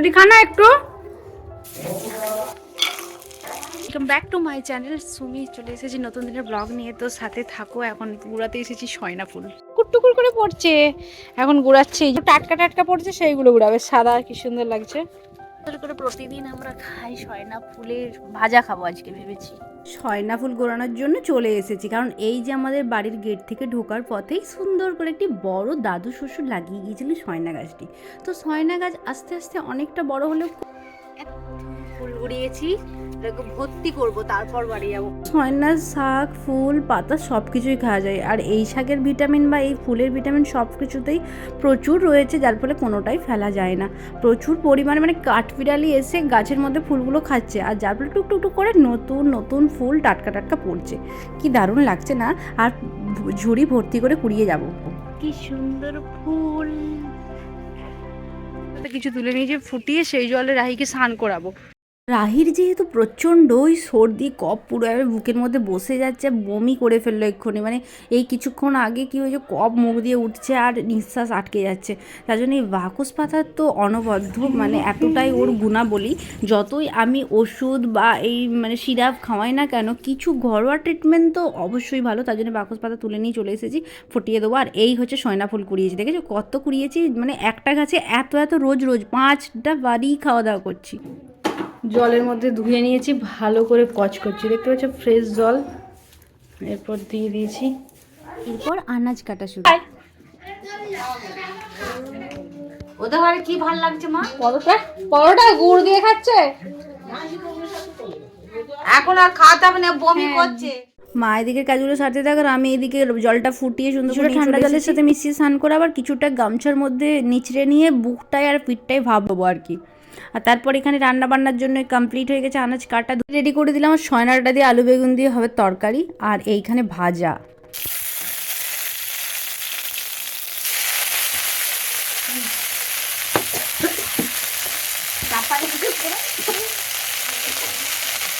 খিচুড়ি খা না একটু। Welcome back to my channel. Sumi চলে এসেছি নতুন দিনের ব্লগ নিয়ে, তো সাথে থাকো। এখন গুড়াতে এসেছি সয়না ফুল, টুকুর করে পড়ছে, এখন গুড়াচ্ছে। টাটকা টাটকা পড়ছে, সেইগুলো গুড়াবে। সাদা কি সুন্দর লাগছে। করে প্রতিদিন আমরা খাই সয়না ফুলের ভাজা, খাবো আজকে ভেবেছি। সয়না ফুল গোড়ানোর জন্য চলে এসেছি, কারণ এই যে আমাদের বাড়ির গেট থেকে ঢোকার পথেই সুন্দর করে একটি বড় দাদু শ্বশুর লাগিয়ে গিয়েছিল সয়না গাছটি। তো সয়না গাছ আস্তে আস্তে অনেকটা বড় হলেও ফুল উড়িয়েছি, ভর্তি করব, তারপর বাড়ি যাবো। সয়নার শাক, ফুল, পাতা সব কিছুই খাওয়া যায়। আর এই শাকের ভিটামিন বা এই ফুলের ভিটামিন সব কিছুতেই প্রচুর রয়েছে, যার ফলে কোনোটাই ফেলা যায় না। প্রচুর পরিমাণে মানে কাঠবিড়ালি এসে গাছের মধ্যে ফুলগুলো খাচ্ছে, আর যার ফলে টুক টুক করে নতুন নতুন ফুল টাটকা টাটকা পড়ছে। কি দারুণ লাগছে না? আর ঝুড়ি ভর্তি করে কুড়িয়ে যাব। কি সুন্দর ফুল। কিছু তুলে নিয়েছি, ফুটিয়ে সেই জলে রাহিকে স্নান করাবো। রাহির যেহেতু প্রচণ্ডই সর্দি, কফ পুরো বুকের মধ্যে বসে যাচ্ছে, বমি করে ফেললো এক্ষুনি। মানে এই কিছুক্ষণ আগে কি হয়েছে, কফ মুখ দিয়ে উঠছে আর নিঃশ্বাস আটকে যাচ্ছে। তার জন্য এই বাকস পাতার তো অনবদ্য, মানে এতটাই ওর গুণাবলী। যতই আমি ওষুধ বা এই মানে সিরাপ খাওয়াই না কেন, কিছু ঘরোয়া ট্রিটমেন্ট তো অবশ্যই ভালো। তার জন্য বাকস পাতা তুলে নিয়ে চলে এসেছি, ফুটিয়ে দেবো। আর এই হচ্ছে সয়না ফুল কুড়িয়েছি, দেখেছো কত কুড়িয়েছি। মানে একটা গাছে এত এত রোজ রোজ 5টা বাড়ি খাওয়া দাওয়া করছি। জলের মধ্যে ধুয়ে নিয়েছি, ভালো করে কচকচি, দেখতে পাচ্ছ ফ্রেশ জল। এরপর দিয়ে দিয়েছি, এরপর আনাজ কাটা শুরু। ওদের ঘরে কি ভালো লাগছে মা? পরোটা গুড় দিয়ে খাচ্ছে, এখন আর খাওয়াতে হবে না, বমি করছে। মা এদিকে কাজগুলো সারতে থাকে, আর আমি এদিকে জলটা ফুটিয়ে সুন্দর করে ঠান্ডা জলের সাথে মিশিয়ে স্নান করে আবার কিছুটা গামছার মধ্যে নিচড়ে নিয়ে বুকটায় আর পিঠটায় ভাববো আর কি। আর তারপর এখানে রান্না বান্নার জন্য কমপ্লিট হয়ে গেছে, আনাজ কাটা রেডি করে দিলাম। সয়নাটা দিয়ে আলু বেগুন দিয়ে হবে তরকারি, আর এইখানে ভাজা।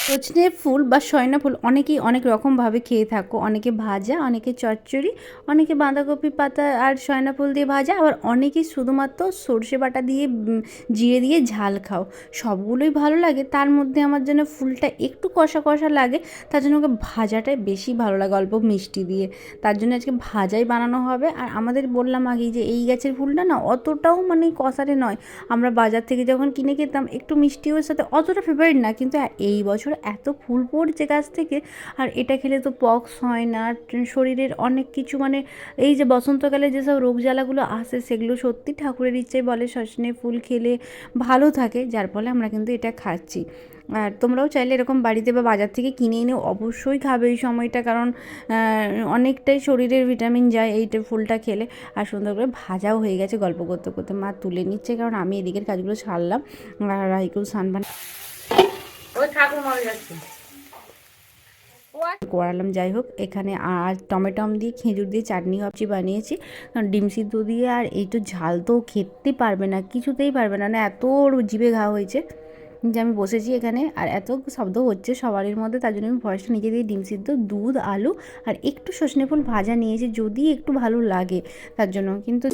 সজনে ফুল বা সয়না ফুল অনেকেই অনেক রকমভাবে খেয়ে থাকো। অনেকে ভাজা, অনেকে চচ্চড়ি, অনেকে বাঁধাকপি পাতা আর সয়না ফুল দিয়ে ভাজা, আবার অনেকেই শুধুমাত্র সর্ষে বাটা দিয়ে জিরে দিয়ে ঝাল খাও। সবগুলোই ভালো লাগে, তার মধ্যে আমার যেন ফুলটা একটু কষা কষা লাগে, তার জন্য ওকে ভাজাটাই বেশি ভালো লাগে, অল্প মিষ্টি দিয়ে। তার জন্য আজকে ভাজাই বানানো হবে। আর আমাদের বললাম আগেই যে এই গাছের ফুলটা না অতটাও মানে কষারে নয়। আমরা বাজার থেকে যখন কিনে খেতাম একটু মিষ্টিও সাথে, অতটা ফেভারিট না, কিন্তু এই বছর এত ফুল পড়ছে গাছ থেকে। আর এটা খেলে তো পক্স হয় না, শরীরের অনেক কিছু মানে এই যে বসন্তকালে যেসব রোগ জ্বালাগুলো আসে সেগুলো সত্যি ঠাকুরের ইচ্ছায় বলে সজনে ফুল খেলে ভালো থাকে, যার ফলে আমরা কিন্তু এটা খাচ্ছি। আর তোমরাও চাইলে এরকম বাড়িতে বা বাজার থেকে কিনে এনে অবশ্যই খাবে এই সময়টা, কারণ অনেকটাই শরীরের ভিটামিন যায় এইটা ফুলটা খেলে। আর সুন্দর করে ভাজাও হয়ে গেছে। গল্প করতে করতে মা তুলে নিচ্ছে, কারণ আমি এদিকের কাজগুলো সারলাম। আর রাইকেও সানবান করালাম। যাই হোক, এখানে আর টমেটম দিয়ে খেজুর দিয়ে চাটনি ভাবছি বানিয়েছি, কারণ ডিম সিদ্ধ দিয়ে। আর এই তো ঝাল তো খেতে পারবে না, কিছুতেই পারবে না, এত জিভে ঘা হয়েছে যে আমি বসেছি এখানে আর এত শব্দ হচ্ছে সবারই মধ্যে। তার জন্য আমি ভয়েসটা নিজে দিয়ে ডিম সিদ্ধ, দুধ, আলু আর একটু সজনে ফুল ভাজা নিয়েছি, যদি একটু ভালো লাগে তার জন্য। কিন্তু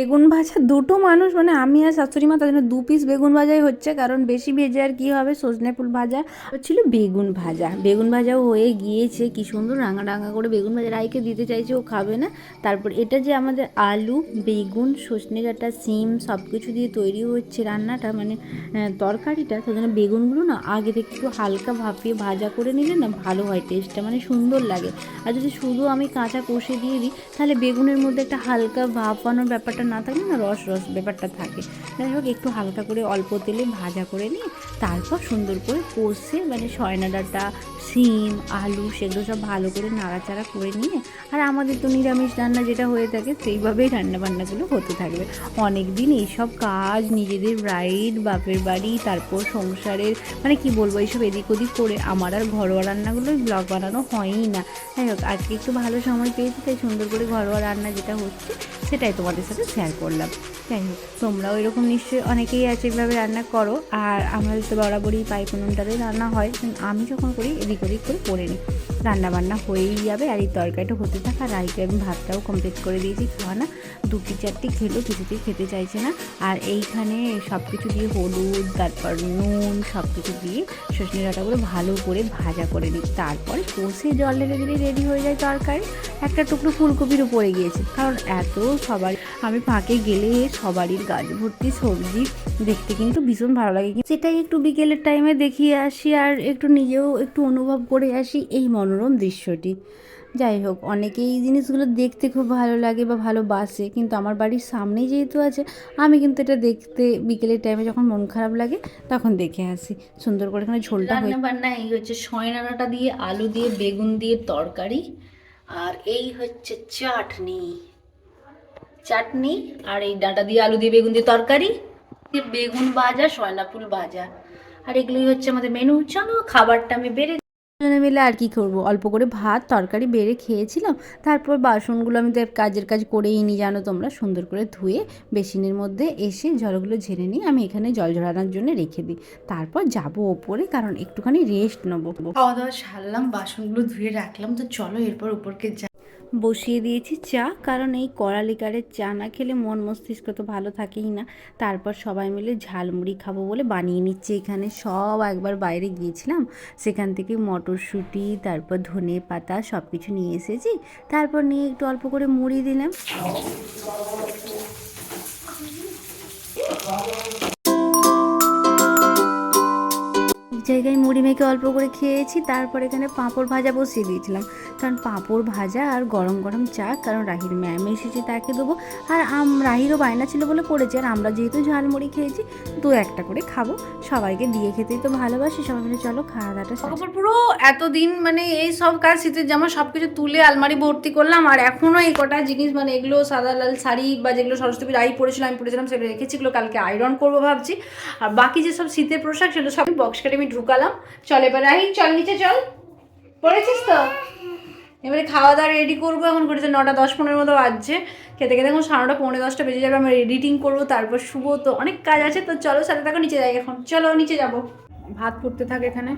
বেগুন ভাজা দুটো মানুষ, মানে আমি আর শাশুড়ি মা, তার জন্য 2 পিস বেগুন ভাজাই হচ্ছে, কারণ বেশি ভেজে আর কি হবে। সজনে ফুল ভাজা হচ্ছিল, বেগুন ভাজা, বেগুন ভাজাও হয়ে গিয়েছে। কি সুন্দর রাঙা রাঙা করে বেগুন ভাজা রাইকে দিতে চাইছে, ও খাবে না। তারপর এটা যে আমাদের আলু, বেগুন, সজনে ডাঁটা, সিম সব কিছু দিয়ে তৈরি হচ্ছে রান্নাটা, মানে তরকারিটা। তার জন্য বেগুনগুলো না আগে থেকে একটু হালকা ভাপিয়ে ভাজা করে নিলে না ভালো হয় টেস্টটা, মানে সুন্দর লাগে। আর যদি শুধু আমি কাঁচা কষে দিয়ে দিই, তাহলে বেগুনের মধ্যে একটা হালকা ভাপানোর ব্যাপারটা না থাকলে না রস রস ব্যাপারটা থাকে। যাই হোক, একটু হালকা করে অল্প তেলে ভাজা করে নিয়ে তারপর সুন্দর করে কষে, মানে সয়না ডাঁটা, সিম, আলু সেগুলো সব ভালো করে নাড়াচাড়া করে নিয়ে, আর আমাদের তো নিরামিষ রান্না যেটা হয়ে থাকে সেইভাবেই রান্নাবান্নাগুলো হতে থাকবে। অনেক দিন এইসব কাজ, নিজেদের রাইড, বাপের বাড়ি, তারপর সংসারের মানে কি বলবো, এইসব এদিক ওদিক করে আমার আর ঘরোয়া রান্নাগুলোই ব্লগ বানানো হয়ই না। যাই হোক, আজকে একটু ভালো সময় পেয়েছি, তাই সুন্দর করে ঘরোয়া রান্না যেটা হচ্ছে সেটাই তোমাদের সাথে শেয়ার করলাম। যাই হোক, তোমরাও এরকম নিশ্চয়ই অনেকেই আছে এভাবে রান্না করো। আর আমাদের তো বরাবরই পাইপ উনুনটাতে রান্না হয়, আমি যখন করি এদিক ওদিক করে নিই। রান্নাবান্না হয়েই যাবে আর এই তরকারিটা হতে থাকা। রাইকে আমি ভাতটাও কমপ্লিট করে দিয়েছি খাওয়ানা। 2-4টি খেলো, কিছুতেই খেতে চাইছে না। আর এইখানে সব কিছু দিয়ে হলুদ, তারপর নুন সব কিছু দিয়ে সজনে ডাঁটাগুলো ভালো করে ভাজা করে নিই। তারপরে কষে জল ঢেলে দিলে রেডি হয়ে যায় তরকারি। একটা টুকরো ফুলকপিরও পড়ে গিয়েছে, কারণ এত সবার আমি ফাঁকে গেলে সবারই গাছ ভর্তি সবজি দেখতে কিন্তু ভীষণ ভালো লাগে। সেটাই একটু বিকেলের টাইমে দেখিয়ে আসি আর একটু নিজেও একটু অনুভব করে আসি এই মনোরম দৃশ্যটি। যাই হোক, অনেকেই এই জিনিসগুলো দেখতে খুব ভালো লাগে বা ভালোবাসে, কিন্তু আমার বাড়ির সামনেই যেহেতু আছে, আমি কিন্তু এটা দেখতে বিকেলের টাইমে যখন মন খারাপ লাগে তখন দেখে আসি। সুন্দর করে এখানে ঝোলটা হয়ে রান্না এই হচ্ছে সয়না ডাঁটা দিয়ে আলু দিয়ে বেগুন দিয়ে তরকারি, আর এই হচ্ছে চাটনি। আর এই ডাঁটা দিয়ে আলু দিয়ে বেগুন দিয়ে তরকারি, বেগুন ভাজা, সয়না ফুল ভাজা, আর এগুলোই হচ্ছে আমাদের মেনু। চলো খাবারটা আমি বেড়ে দুজনে মিলে আর কি করব, অল্প করে ভাত তরকারি বেড়ে খেয়েছিলাম। তারপর বাসনগুলো আমি তো কাজের কাজ করেই নি, জানো তোমরা, সুন্দর করে ধুয়ে বেসিনের মধ্যে এসে জলগুলো ঝেড়ে নিই। আমি এখানে জল ঝরানোর জন্য রেখে দিই, তারপর যাব ওপরে, কারণ একটুখানি রেস্ট নেবো। খাওয়া দাওয়া সারলাম, বাসনগুলো ধুয়ে রাখলাম, তো চলো এরপর উপরকে বসিয়ে দিয়েছি চা, কারণ এই কড়া লিকারের চা না খেলে মন মস্তিষ্ক তো ভালো থাকেই না। তারপর সবাই মিলে ঝালমুড়ি খাবো বলে বানিয়ে নিচ্ছে এখানে। সব একবার বাইরে গিয়েছিলাম, সেখান থেকে মটরশুঁটি, তারপর ধনে পাতা সব কিছু নিয়ে এসেছি। তারপর নিয়ে একটু অল্প করে মুড়ি দিলাম। জায়গায় মুড়ি মেখে অল্প করে খেয়েছি। তারপর এখানে পাঁপড় ভাজা বসিয়ে দিয়েছিলাম, কারণ পাঁপড় ভাজা আর গরম গরম চা, কারণ রাহির ম্যাম এসেছে তাকে দেবো। আর রাহিরও বায়না ছিল বলে করেছে, আর আমরা যেহেতু ঝালমুড়ি খেয়েছি 2-1টা করে খাবো। সবাইকে দিয়ে খেতেই তো ভালোবাসি। সবাই মিলে চলো খাওয়া দাওয়াটা। তারপর পুরো এতদিন মানে এই সব কাজ, শীতের জামা সব কিছু তুলে আলমারি ভর্তি করলাম, আর এখনও এই কটা জিনিস মানে এগুলো সাদা লাল শাড়ি বা যেগুলো সরস্বতী রাই পরেছিলাম আমি পরেছিলাম সেগুলো রেখেছি, এগুলো কালকে আয়রন করবো ভাবছি। আর বাকি যেসব শীতের পোশাক সেগুলো সব বক্স কেটে আমি ঢুকালাম। চল এবার রাহি, চল নিচে চল, পড়েছিস তো? এবারে খাওয়া দাওয়া রেডি করবো। এখন ঘড়িতে 9:10-15 মতো বাজছে, খেতে খেতে এখন 9:30 10:10 বেজে যাবে। আমরা এডিটিং করবো, তারপর শুভ, তো অনেক কাজ আছে। তো চলো সাথে থাকো, নিচে যাই এখন, চলো নিচে যাবো। ভাত ফুটতে থাকে এখানে,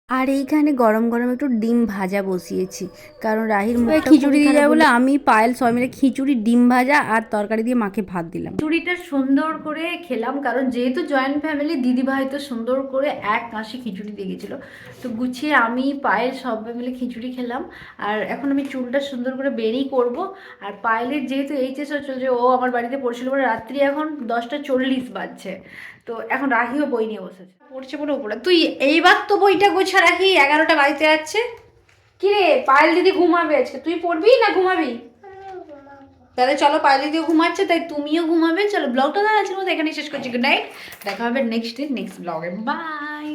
আর এইখানে গরম গরম একটু ডিম ভাজা বসিয়েছি, কারণ রাহির মুখে খিচুড়ি দিয়ে যাবে বলে আমি পায়েল সবাই মিলে খিচুড়ি, ডিম ভাজা আর তরকারি দিয়ে মাকে ভাত দিলাম। খিচুড়িটা সুন্দর করে খেলাম, কারণ যেহেতু জয়েন্ট ফ্যামিলি, দিদি ভাই তো সুন্দর করে এক কাশি খিচুড়ি দিয়ে গেছিলো। তো গুছিয়ে আমি পায়েল সবাই মিলে খিচুড়ি খেলাম। আর এখন আমি চুলটা সুন্দর করে বেরিয়ে করব। আর পায়েলের যেহেতু এইচএসও চলছে, ও আমার বাড়িতে পড়ছিল বলে রাত্রি এখন 10:40 বাজছে, তো এখন রাহিও বই নিয়ে বসেছে, পড়ছে বলে উপরে। তুই এইবার তো বইটা গোছা রাখি, 11টা বাজতে যাচ্ছে। কি রে পায়েল দিদি ঘুমাবে আজকে, তুই পড়বি না ঘুমাবি? তাহলে চলো, পায়েল দিদিও ঘুমাচ্ছে তাই তুমিও ঘুমাবে। চলো ব্লগটা আজকের মতো এখানেই শেষ করছি। গুড নাইট, দেখা হবে নেক্সট দিন নেক্সট ব্লগে। বাই।